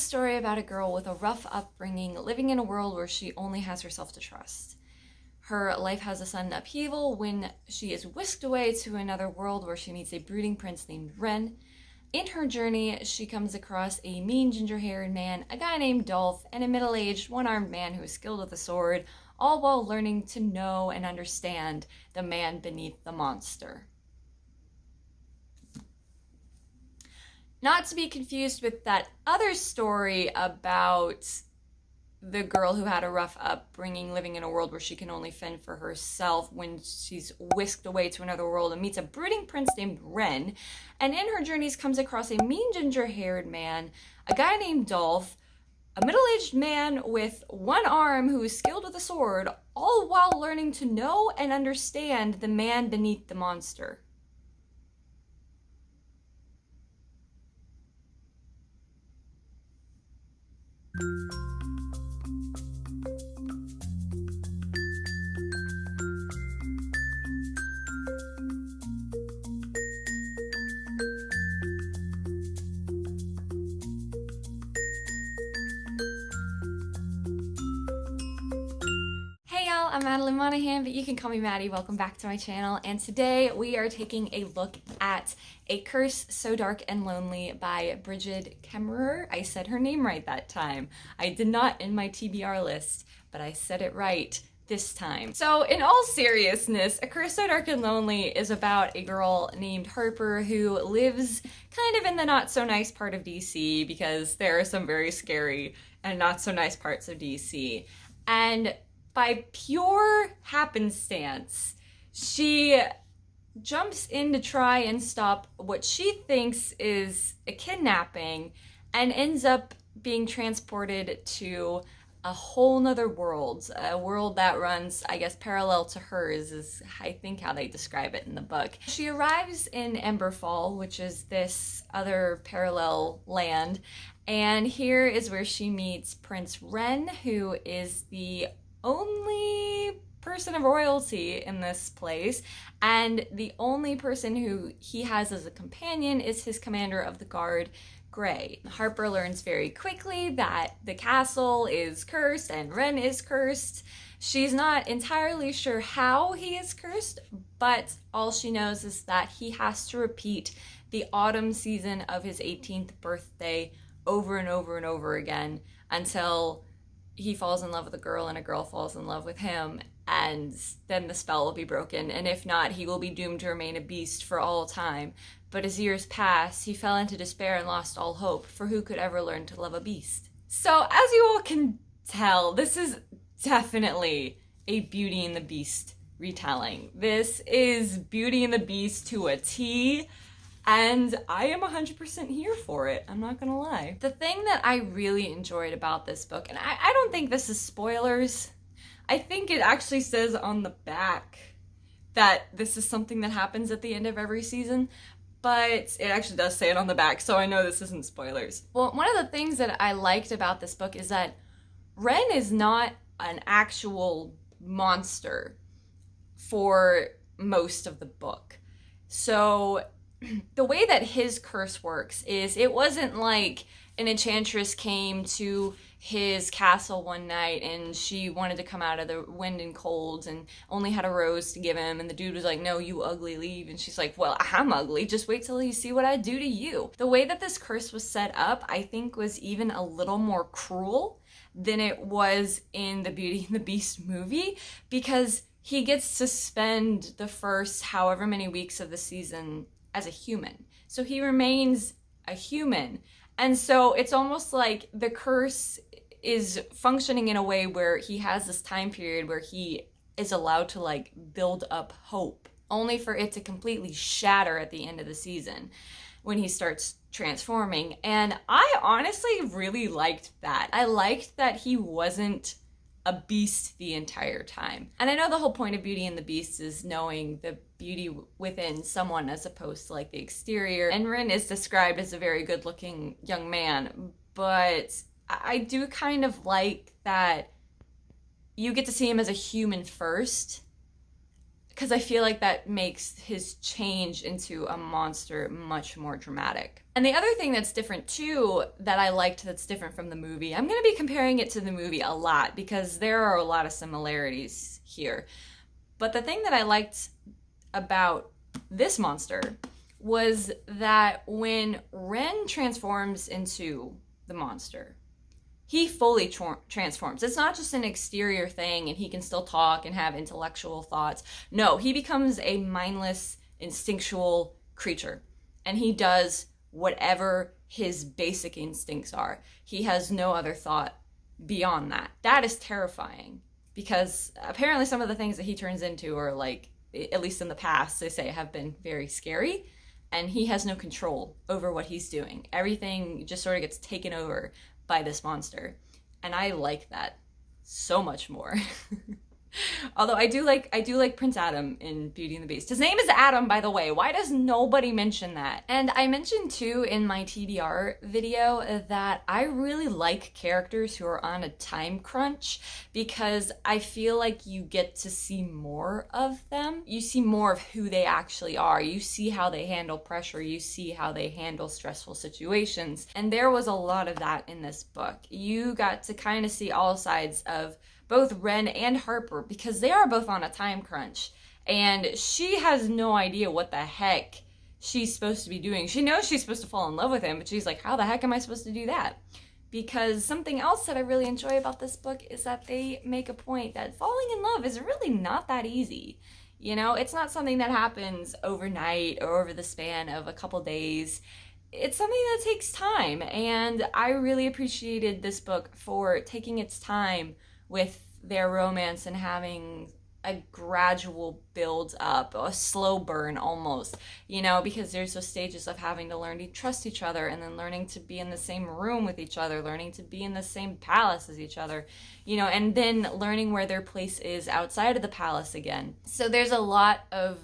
story about a girl with a rough upbringing living in a world where she only has herself to trust. Her life has a sudden upheaval when she is whisked away to another world where she meets a brooding prince named Ren. In her journey, she comes across a mean ginger-haired man, a guy named Dolph, and a middle-aged, one-armed man who is skilled with a sword, all while learning to know and understand the man beneath the monster. Not to be confused with that other story about the girl who had a rough upbringing living in a world where she can only fend for herself when she's whisked away to another world and meets a brooding prince named Ren, and in her journeys comes across a mean ginger-haired man, a guy named Dolph, a middle-aged man with one arm who is skilled with a sword, all while learning to know and understand the man beneath the monster. Hey y'all, I'm Madeline Monahan, but you can call me Maddie. Welcome back to my channel, and today we are taking a look at A Curse So Dark and Lonely by Brigid Kemmerer. I said her name right that time. I did not in my TBR list, but I said it right this time. So in all seriousness, A Curse So Dark and Lonely is about a girl named Harper who lives kind of in the not so nice part of DC, because there are some very scary and not so nice parts of DC. And by pure happenstance, she jumps in to try and stop what she thinks is a kidnapping and ends up being transported to a whole nother world, a world that runs, I guess, parallel to hers is, I think, how they describe it in the book. She arrives in Emberfall, which is this other parallel land, and here is where she meets Prince Ren, who is the only person of royalty in this place, and the only person who he has as a companion is his commander of the guard, Gray. Harper learns very quickly that the castle is cursed and Ren is cursed. She's not entirely sure how he is cursed, but all she knows is that he has to repeat the autumn season of his 18th birthday over and over and over again until he falls in love with a girl and a girl falls in love with him, and then the spell will be broken, and if not, he will be doomed to remain a beast for all time. But as years pass, he fell into despair and lost all hope, for who could ever learn to love a beast? So, as you all can tell, this is definitely a Beauty and the Beast retelling. This is Beauty and the Beast to a T, and I am 100% here for it, I'm not gonna lie. The thing that I really enjoyed about this book, and I don't think this is spoilers, I think it actually says on the back that this is something that happens at the end of every season, but it actually does say it on the back, so I know this isn't spoilers. Well, one of the things that I liked about this book is that Ren is not an actual monster for most of the book. So the way that his curse works is it wasn't like an enchantress came to his castle one night and she wanted to come out of the wind and cold and only had a rose to give him, and the dude was like, no, you ugly, leave. And she's like, well, I'm ugly, just wait till you see what I do to you. The way that this curse was set up, I think, was even a little more cruel than it was in the Beauty and the Beast movie, because he gets to spend the first however many weeks of the season as a human. So he remains a human. And so it's almost like the curse is functioning in a way where he has this time period where he is allowed to like build up hope, only for it to completely shatter at the end of the season when he starts transforming. And I honestly really liked that. I liked that he wasn't a beast the entire time. And I know the whole point of Beauty and the Beast is knowing the beauty within someone as opposed to like the exterior. And Ren is described as a very good looking young man, but I do kind of like that you get to see him as a human first, because I feel like that makes his change into a monster much more dramatic. And the other thing that's different too, that I liked that's different from the movie, I'm going to be comparing it to the movie a lot because there are a lot of similarities here. But the thing that I liked about this monster was that when Ren transforms into the monster, he fully transforms. It's not just an exterior thing and he can still talk and have intellectual thoughts. No, he becomes a mindless, instinctual creature. And he does whatever his basic instincts are. He has no other thought beyond that. That is terrifying because apparently some of the things that he turns into are like, at least in the past, they say have been very scary. And he has no control over what he's doing. Everything just sort of gets taken over by this monster. And I like that so much more. Although I do like Prince Adam in Beauty and the Beast. His name is Adam, by the way. Why does nobody mention that? And I mentioned too in my TBR video that I really like characters who are on a time crunch because I feel like you get to see more of them. You see more of who they actually are. You see how they handle pressure. You see how they handle stressful situations. And there was a lot of that in this book. You got to kind of see all sides of both Ren and Harper because they are both on a time crunch and she has no idea what the heck she's supposed to be doing. She knows she's supposed to fall in love with him, but she's like, how the heck am I supposed to do that? Because something else that I really enjoy about this book is that they make a point that falling in love is really not that easy. You know, it's not something that happens overnight or over the span of a couple days. It's something that takes time, and I really appreciated this book for taking its time with their romance and having a gradual build up, a slow burn almost, you know, because there's those stages of having to learn to trust each other and then learning to be in the same room with each other, learning to be in the same palace as each other, you know, and then learning where their place is outside of the palace again. So there's a lot of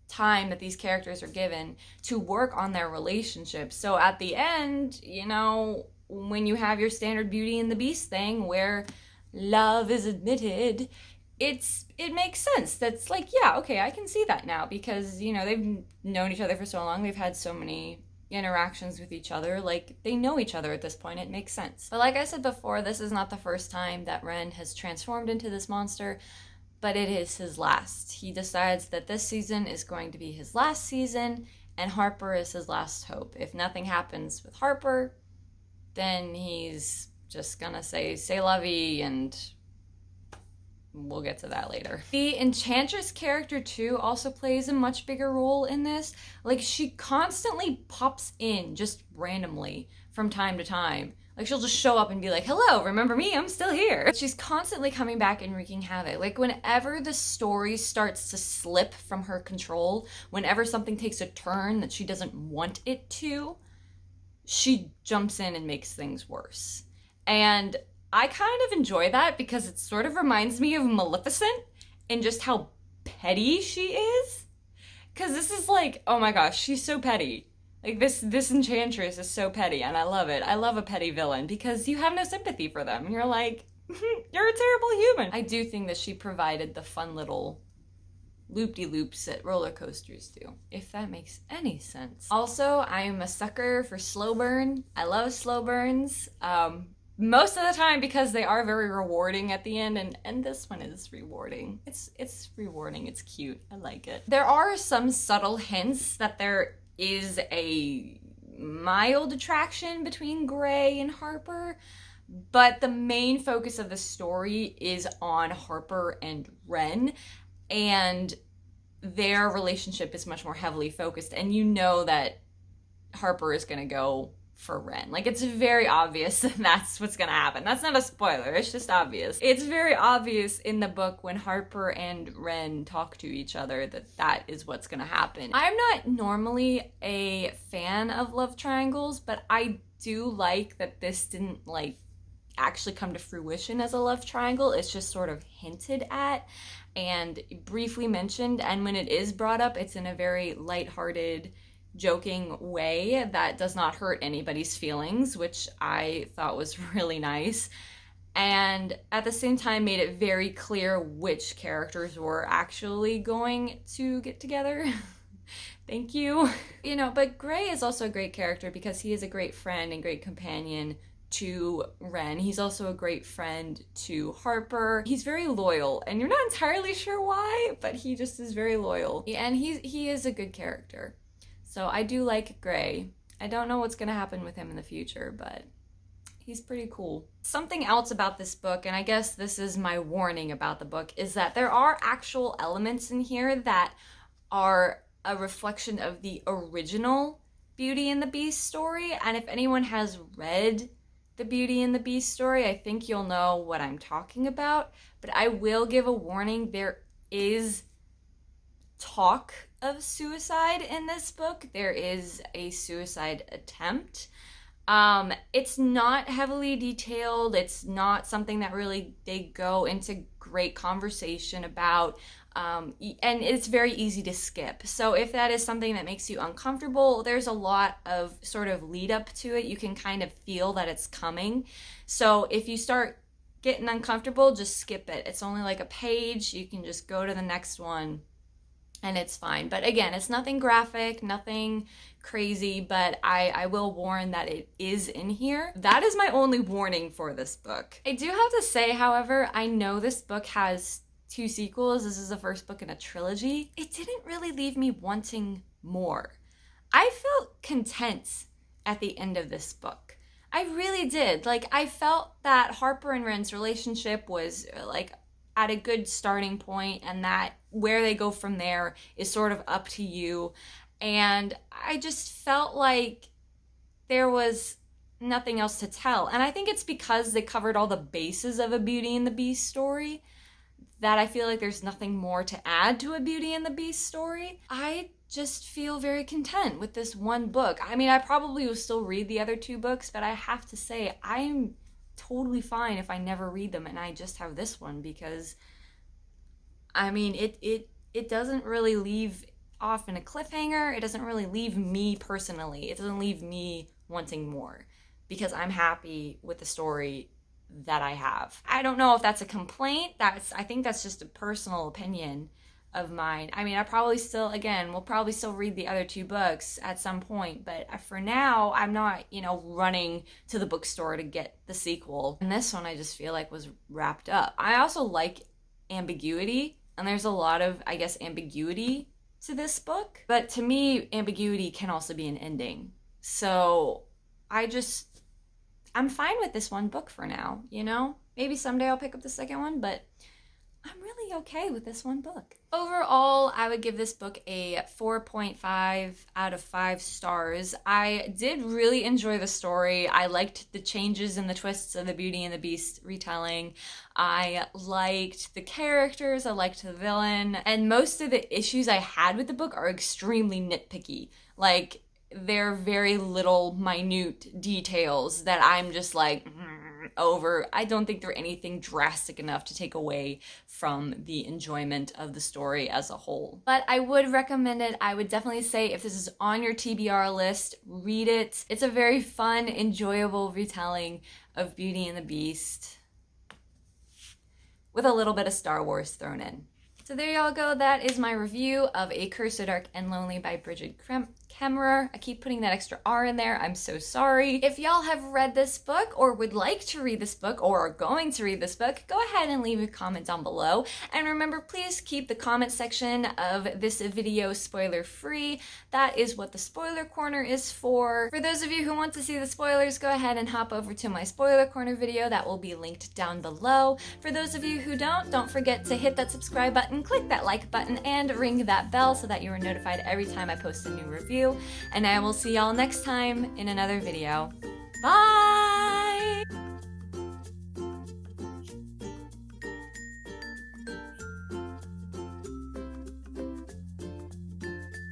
time that these characters are given to work on their relationship. So at the end, you know, when you have your standard Beauty and the Beast thing where love is admitted, it makes sense. That's like, yeah, okay, I can see that now because, you know, they've known each other for so long, they've had so many interactions with each other, like they know each other at this point. It makes sense. But like I said before, this is not the first time that Ren has transformed into this monster, but it is his last. He decides that this season is going to be his last season and Harper is his last hope. If nothing happens with Harper, then he's just gonna say c'est la vie, and we'll get to that later. The Enchantress character too also plays a much bigger role in this. Like, she constantly pops in just randomly from time to time. Like, she'll just show up and be like, hello, remember me? I'm still here. But she's constantly coming back and wreaking havoc. Like, whenever the story starts to slip from her control, whenever something takes a turn that she doesn't want it to, she jumps in and makes things worse. And I kind of enjoy that because it sort of reminds me of Maleficent and just how petty she is. Because this is like, oh my gosh, she's so petty. Like, this Enchantress is so petty, and I love it. I love a petty villain because you have no sympathy for them. You're like, you're a terrible human. I do think that she provided the fun little loop-de-loops that roller coasters do, if that makes any sense. Also, I'm a sucker for slow burn. I love slow burns. Most of the time because they are very rewarding at the end, and this one is rewarding. It's rewarding, it's cute, I like it. There are some subtle hints that there is a mild attraction between Gray and Harper, but the main focus of the story is on Harper and Ren, and their relationship is much more heavily focused, and you know that Harper is gonna go for Ren. Like, it's very obvious that that's what's gonna happen. That's not a spoiler, it's just obvious. It's very obvious in the book when Harper and Ren talk to each other that that is what's gonna happen. I'm not normally a fan of love triangles, but I do like that this didn't like actually come to fruition as a love triangle. It's just sort of hinted at and briefly mentioned, and when it is brought up, it's in a very lighthearted, joking way that does not hurt anybody's feelings, which I thought was really nice. and at the same time made it very clear which characters were actually going to get together. Thank you. You know, but Gray is also a great character because he is a great friend and great companion to Ren. He's also a great friend to Harper. He's very loyal, and you're not entirely sure why, but he just is very loyal. And he is a good character. So I do like Gray. I don't know what's gonna happen with him in the future, but he's pretty cool. Something else about this book, and I guess this is my warning about the book, is that there are actual elements in here that are a reflection of the original Beauty and the Beast story. And if anyone has read the Beauty and the Beast story, I think you'll know what I'm talking about. But I will give a warning, there is talk of suicide in this book. There is a suicide attempt. It's not heavily detailed. It's not something that really they go into great conversation about. And it's very easy to skip. So if that is something that makes you uncomfortable, there's a lot of sort of lead up to it. You can kind of feel that it's coming. So if you start getting uncomfortable, just skip it. It's only like a page. You can just go to the next one and it's fine. But again, it's nothing graphic, nothing crazy, but I will warn that it is in here. That is my only warning for this book. I do have to say, however, I know this book has 2 sequels. This is the first book in a trilogy. It didn't really leave me wanting more. I felt content at the end of this book. I really did. Like, I felt that Harper and Ren's relationship was like at a good starting point, and that where they go from there is sort of up to you. And I just felt like there was nothing else to tell. And I think it's because they covered all the bases of a Beauty and the Beast story that I feel like there's nothing more to add to a Beauty and the Beast story. I just feel very content with this one book. I mean, I probably will still read the other 2 books, but I have to say, I'm totally fine if I never read them and I just have this one, because I mean, it doesn't really leave off in a cliffhanger. It doesn't really leave me personally. It doesn't leave me wanting more, because I'm happy with the story that I have. I don't know if that's a complaint. I think that's just a personal opinion of mine. I mean, we'll probably still read the other 2 books at some point, but for now, I'm not, running to the bookstore to get the sequel. And this one I just feel like was wrapped up. I also like ambiguity, and there's a lot of, I guess, ambiguity to this book. But to me, ambiguity can also be an ending. So I'm fine with this one book for now, Maybe someday I'll pick up the second one, but I'm really okay with this one book. Overall, I would give this book a 4.5 out of 5 stars. I did really enjoy the story. I liked the changes and the twists of the Beauty and the Beast retelling. I liked the characters. I liked the villain. And most of the issues I had with the book are extremely nitpicky. Like, they're very little minute details that I'm just like over. I don't think they're anything drastic enough to take away from the enjoyment of the story as a whole. But I would recommend it. I would definitely say, if this is on your TBR list, read it. It's a very fun, enjoyable retelling of Beauty and the Beast with a little bit of Star Wars thrown in. So there y'all go. That is my review of A Curse So Dark and Lonely by Brigid Kemmerer. I keep putting that extra R in there. I'm so sorry. If y'all have read this book or would like to read this book or are going to read this book, go ahead and leave a comment down below. And remember, please keep the comment section of this video spoiler free. That is what the spoiler corner is for. For those of you who want to see the spoilers, go ahead and hop over to my spoiler corner video. That will be linked down below. For those of you who don't forget to hit that subscribe button, click that like button, and ring that bell so that you are notified every time I post a new review. And I will see y'all next time in another video. Bye!